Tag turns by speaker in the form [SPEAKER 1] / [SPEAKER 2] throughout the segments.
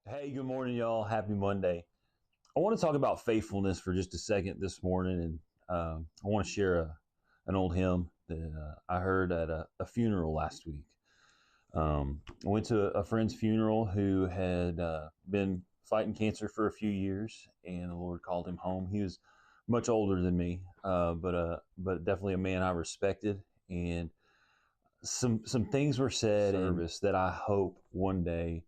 [SPEAKER 1] Hey, good morning, y'all. Happy Monday. I want to talk about faithfulness for just a second this morning, and I want to share an old hymn that I heard at a funeral last week. I went to a friend's funeral who had been fighting cancer for a few years, and the Lord called him home. He was much older than me, but definitely a man I respected, and some things were said in service that I hope one day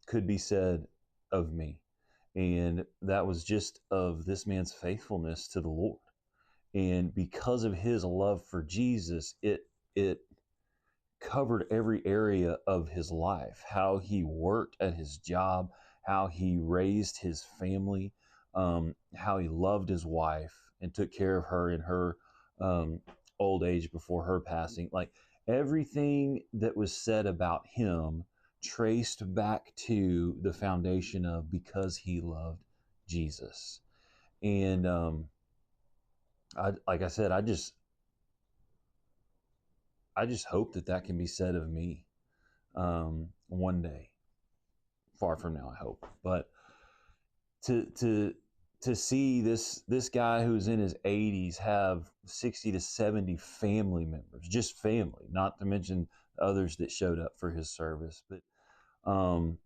[SPEAKER 1] could be said of me. And that was just of this man's faithfulness to the Lord. And because of his love for Jesus, it covered every area of his life, how he worked at his job, how he raised his family, how he loved his wife and took care of her in her old age before her passing. Like everything that was said about him traced back to the foundation of because he loved Jesus. And like I said, I just hope that that can be said of me one day. Far from now, I hope. But to see this guy who's in his 80s have 60 to 70 family members, just family, not to mention others that showed up for his service, but um,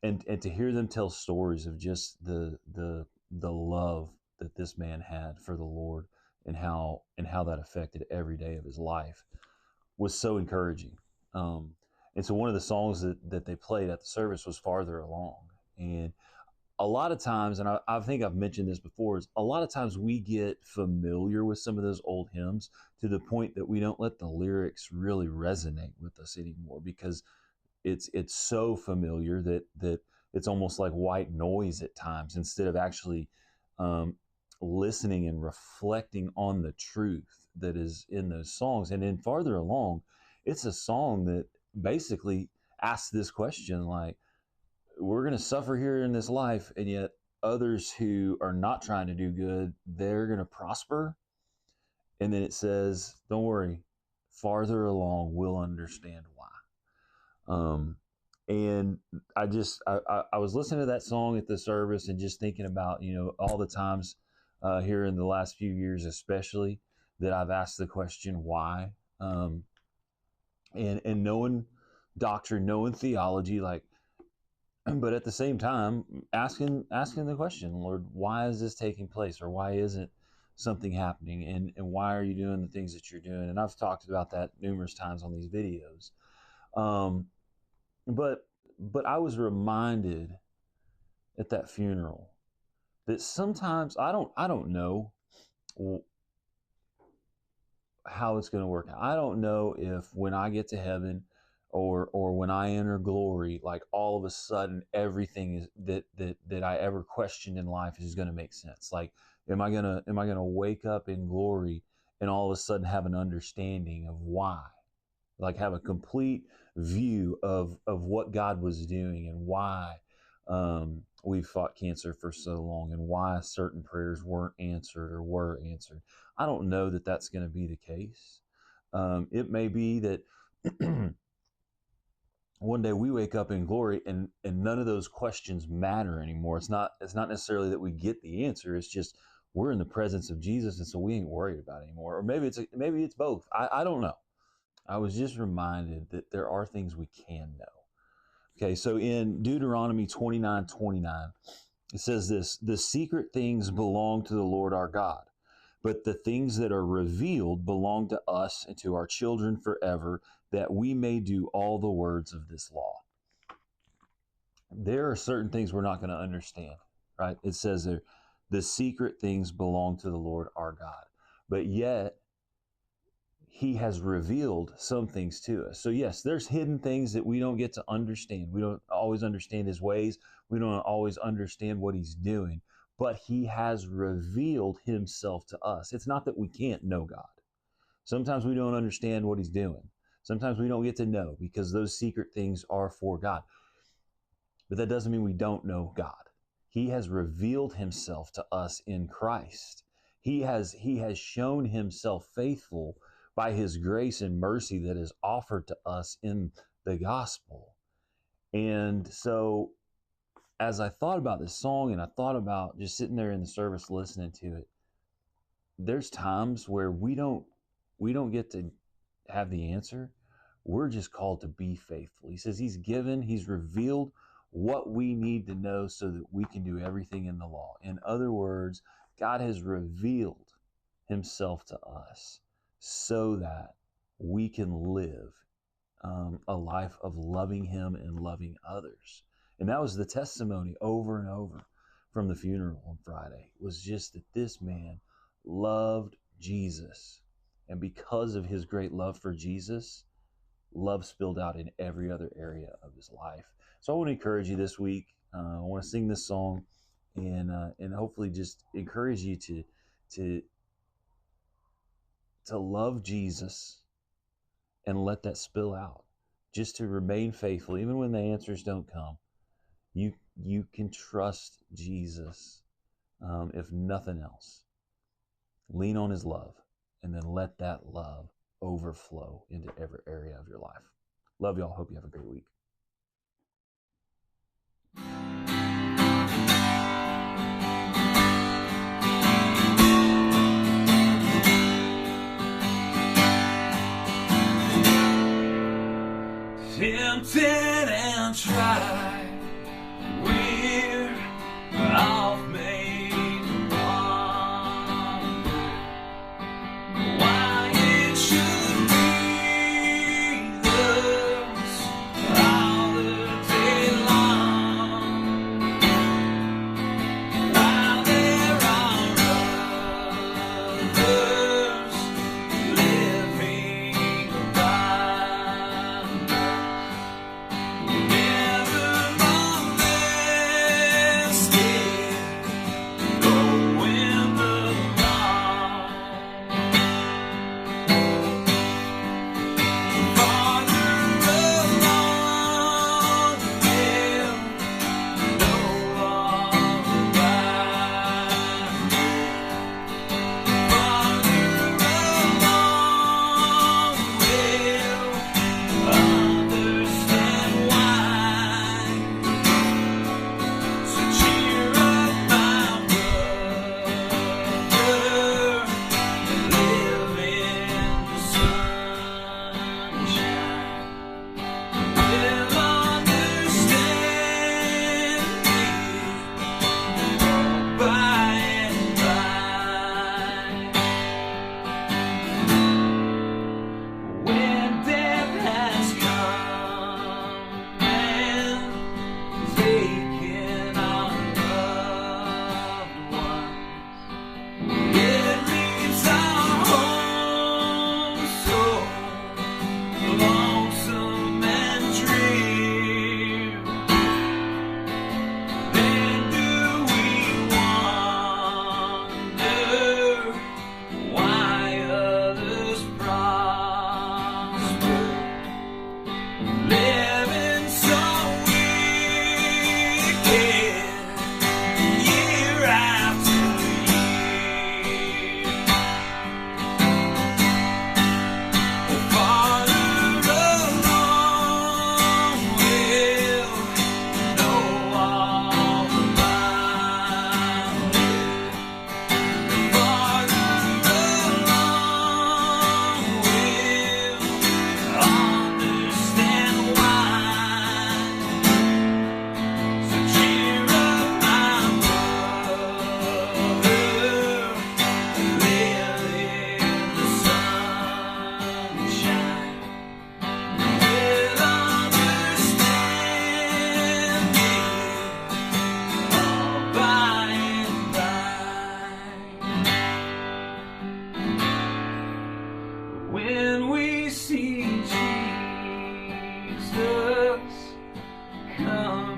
[SPEAKER 1] and to hear them tell stories of just the love that this man had for the Lord and how that affected every day of his life was so encouraging. And so one of the songs that they played at the service was Farther Along. And a lot of times, and I think I've mentioned this before, is a lot of times we get familiar with some of those old hymns to the point that we don't let the lyrics really resonate with us anymore because it's so familiar that it's almost like white noise at times instead of actually listening and reflecting on the truth that is in those songs. And then Farther Along, it's a song that basically asks this question, like, we're going to suffer here in this life, and yet others who are not trying to do good, they're going to prosper. And then it says, don't worry, farther along, we'll understand why. Um, and I was listening to that song at the service and just thinking about, all the times here in the last few years, especially that I've asked the question, why? And knowing doctrine, knowing theology, like, but at the same time, asking the question, Lord, why is this taking place, or why isn't something happening, and why are you doing the things that you're doing? And I've talked about that numerous times on these videos. Um, but I was reminded at that funeral that sometimes I don't know how it's going to work out. I don't know if when I get to heaven or when I enter glory, like all of a sudden everything is that I ever questioned in life is going to make sense. Like, am I gonna wake up in glory and all of a sudden have an understanding of why? Like have a complete view of what God was doing and why we fought cancer for so long and why certain prayers weren't answered or were answered. I don't know that that's going to be the case. It may be that one day we wake up in glory and none of those questions matter anymore. It's not necessarily that we get the answer. It's just we're in the presence of Jesus, and so we ain't worried about it anymore. Or maybe it's both. I don't know. I was just reminded that there are things we can know. Okay, so in Deuteronomy 29:29, it says this: the secret things belong to the Lord our God, but the things that are revealed belong to us and to our children forever, that we may do all the words of this law. There are certain things we're not going to understand, right? It says there, the secret things belong to the Lord our God. But yet, he has revealed some things to us. So yes, there's hidden things that we don't get to understand. We don't always understand his ways. We don't always understand what he's doing, but he has revealed himself to us. It's not that we can't know God. Sometimes we don't understand what he's doing. Sometimes we don't get to know because those secret things are for God. But that doesn't mean we don't know God. He has revealed himself to us in Christ. He has shown himself faithful by his grace and mercy that is offered to us in the gospel. And so as I thought about this song and I thought about just sitting there in the service listening to it, there's times where we don't get to have the answer. We're just called to be faithful. He says he's revealed what we need to know so that we can do everything in the law. In other words, God has revealed himself to us so that we can live a life of loving him and loving others. And that was the testimony over and over from the funeral on Friday, was just that this man loved Jesus. And because of his great love for Jesus, love spilled out in every other area of his life. So I want to encourage you this week. I want to sing this song and hopefully just encourage you to love Jesus and let that spill out. Just to remain faithful, even when the answers don't come. You can trust Jesus, if nothing else. Lean on his love, and then let that love overflow into every area of your life. Love y'all. Hope you have a great week.
[SPEAKER 2] Tempted and tried, we're off made to wonder why it should be thus all the day long, while there are others living around us. Never when we see Jesus come.